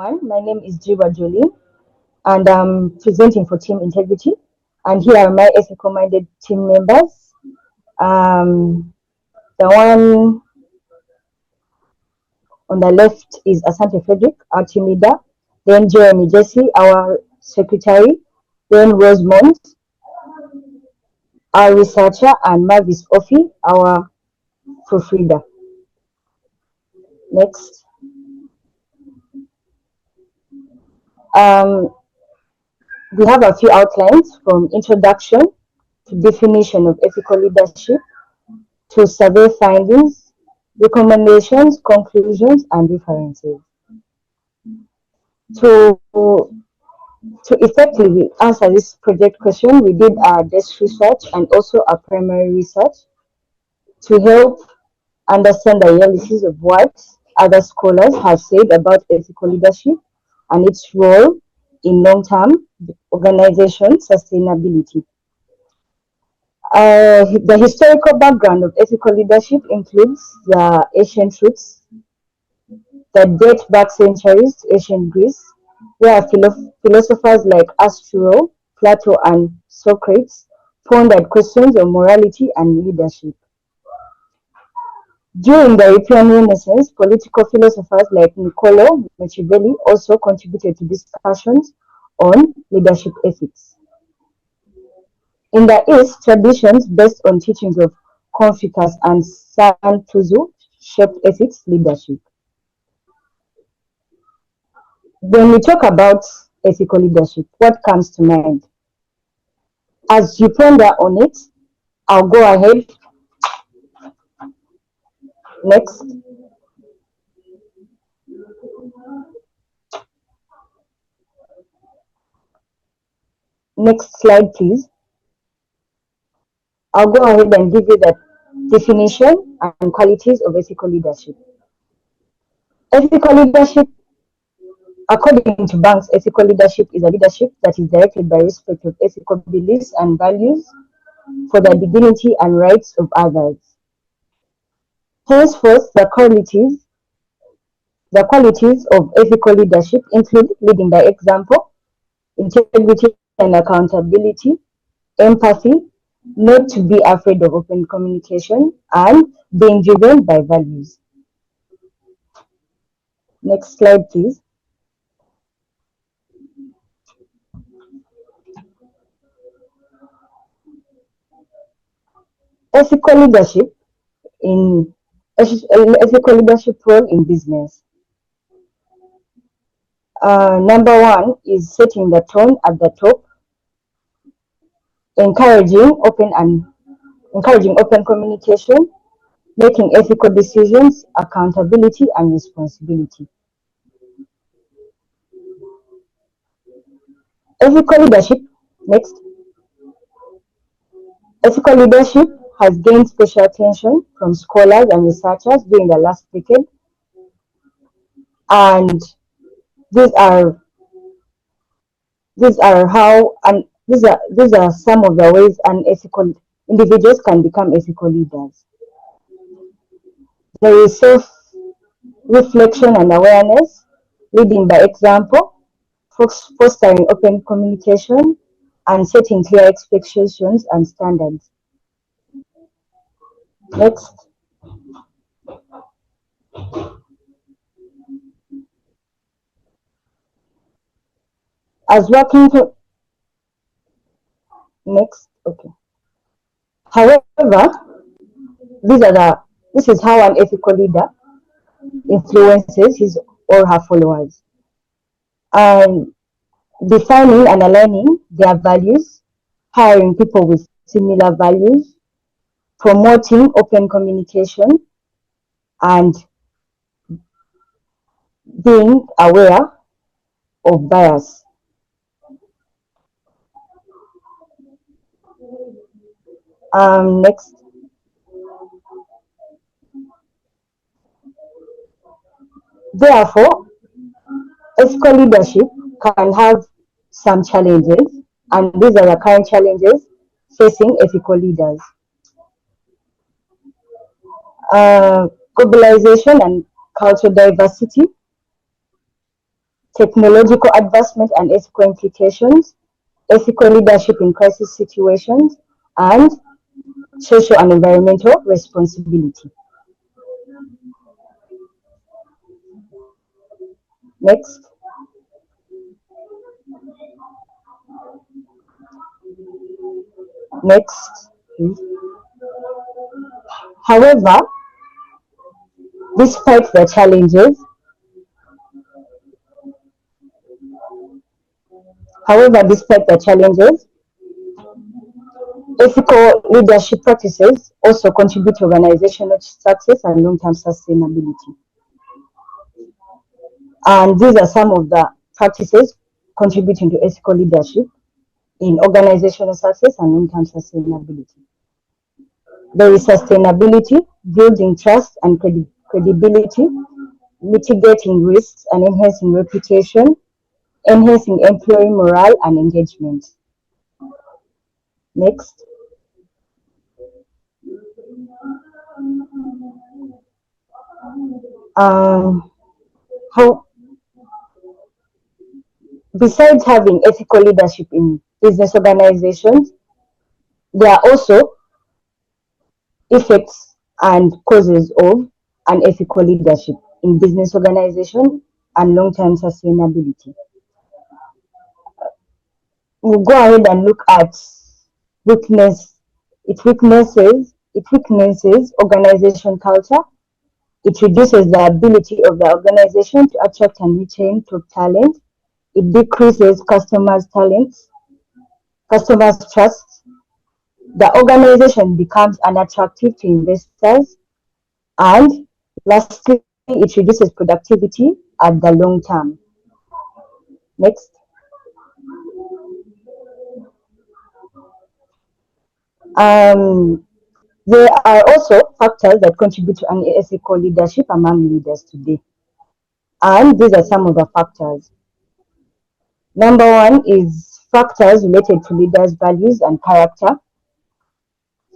everyone. My name is Jiwa Jolie, and I'm presenting for Team Integrity. And here are my ethical-minded team members. The one on the left is Asante Frederick, our team leader. Then Jeremy Jesse, our secretary. Then Rosemont, our researcher, and Mavis Ofi, our proofreader. Next. We have a few outlines from introduction to definition of ethical leadership to survey findings, recommendations, conclusions, and references. To effectively answer this project question, we did our desk research and also our primary research to help understand the realities of what other scholars have said about ethical leadership and its role in long-term organization sustainability. The historical background of ethical leadership includes the ancient roots that date back centuries to ancient Greece, where philosophers like Aristotle, Plato, and Socrates pondered questions of morality and leadership. During the European Renaissance, political philosophers like Niccolò Machiavelli also contributed to discussions on leadership ethics. In the East, traditions based on teachings of Confucius and Sun Tzu shaped ethics leadership. When we talk about ethical leadership, what comes to mind? As you ponder on it, I'll go ahead. Next. Next slide, please. I'll go ahead and give you the definition and qualities of ethical leadership. Ethical leadership, according to Banks, ethical leadership is a leadership that is directed by respect of ethical beliefs and values for the dignity and rights of others. Henceforth, the qualities of ethical leadership include leading by example, integrity and accountability, empathy, not to be afraid of open communication, and being driven by values. Next slide, please. Ethical leadership role in business. Number one is setting the tone at the top, encouraging open communication, making ethical decisions, accountability, and responsibility. Ethical leadership, next. Ethical leadership has gained special attention from scholars and researchers during the last decade, and these are some of the ways unethical individuals can become ethical leaders. There is self-reflection and awareness, leading by example, fostering open communication, and setting clear expectations and standards. Next. As working to next, okay. However, this is how an ethical leader influences his or her followers. And defining and aligning their values, hiring people with similar values, promoting open communication, and being aware of bias. Next. Therefore, ethical leadership can have some challenges, and these are the current challenges facing ethical leaders. Globalization and cultural diversity. technological advancement and ethical implications, ethical leadership in crisis situations, and social and environmental responsibility. Next. Next, please. However, despite the challenges, despite the challenges, ethical leadership practices also contribute to organizational success and long-term sustainability. And these are some of the practices contributing to ethical leadership in organizational success and long-term sustainability. There is sustainability, building trust and credibility, mitigating risks and enhancing reputation, enhancing employee morale and engagement. Next. Um, how, besides having ethical leadership in business organizations, there are also effects and causes of unethical leadership in business organization and long-term sustainability. We'll go ahead and look at weakness. It weaknesses organization culture. It reduces the ability of the organization to attract and retain top talent. It decreases customers' trust. The organization becomes unattractive to investors. And lastly, it reduces productivity at the long term. Next. Um, there are also factors that contribute to unethical leadership among leaders today. And these are some of the factors. Number one is factors related to leaders' values and character.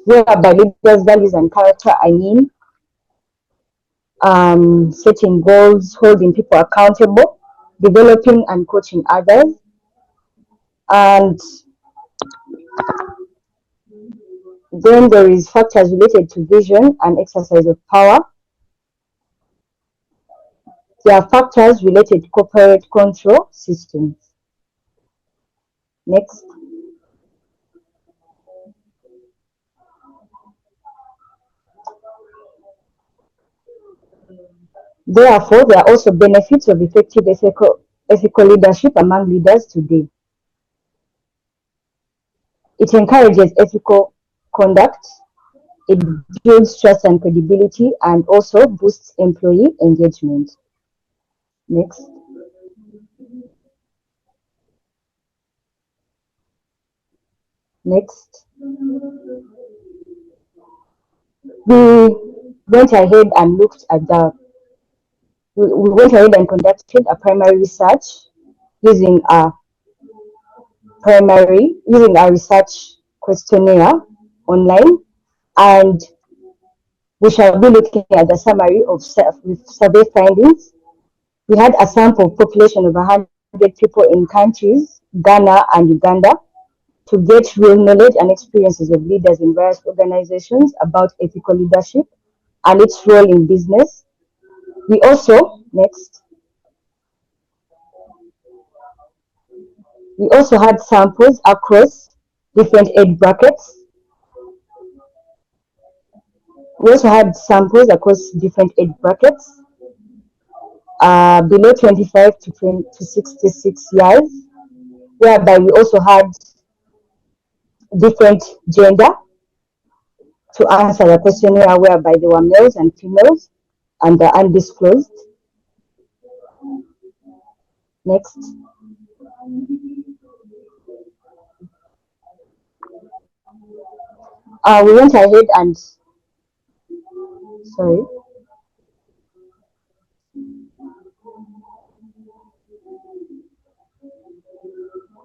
Whereby leaders' values and character, I mean setting goals, holding people accountable, developing and coaching others, and then there is factors related to vision and exercise of power. There are factors related to corporate control systems. Next. Therefore, there are also benefits of effective ethical leadership among leaders today. It encourages ethical conduct, it builds trust and credibility, and also boosts employee engagement. Next. Next. We went ahead and looked at the we went ahead and conducted a primary research using a research questionnaire online, and we shall be looking at the summary of survey findings. We had a sample population of 100 people in countries, Ghana and Uganda, to get real knowledge and experiences of leaders in various organizations about ethical leadership and its role in business. We also, next, we also had samples across different age brackets. We also had samples across different age brackets, below 25 to 66 years, whereby we also had different gender to answer the questionnaire, whereby there were males and females and the undisclosed. Next. We went ahead and, sorry.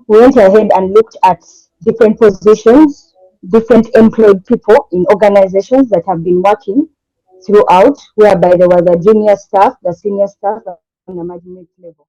We went ahead and looked at different positions, different employed people in organizations that have been working throughout, whereby there was a junior staff, the senior staff, and the management level.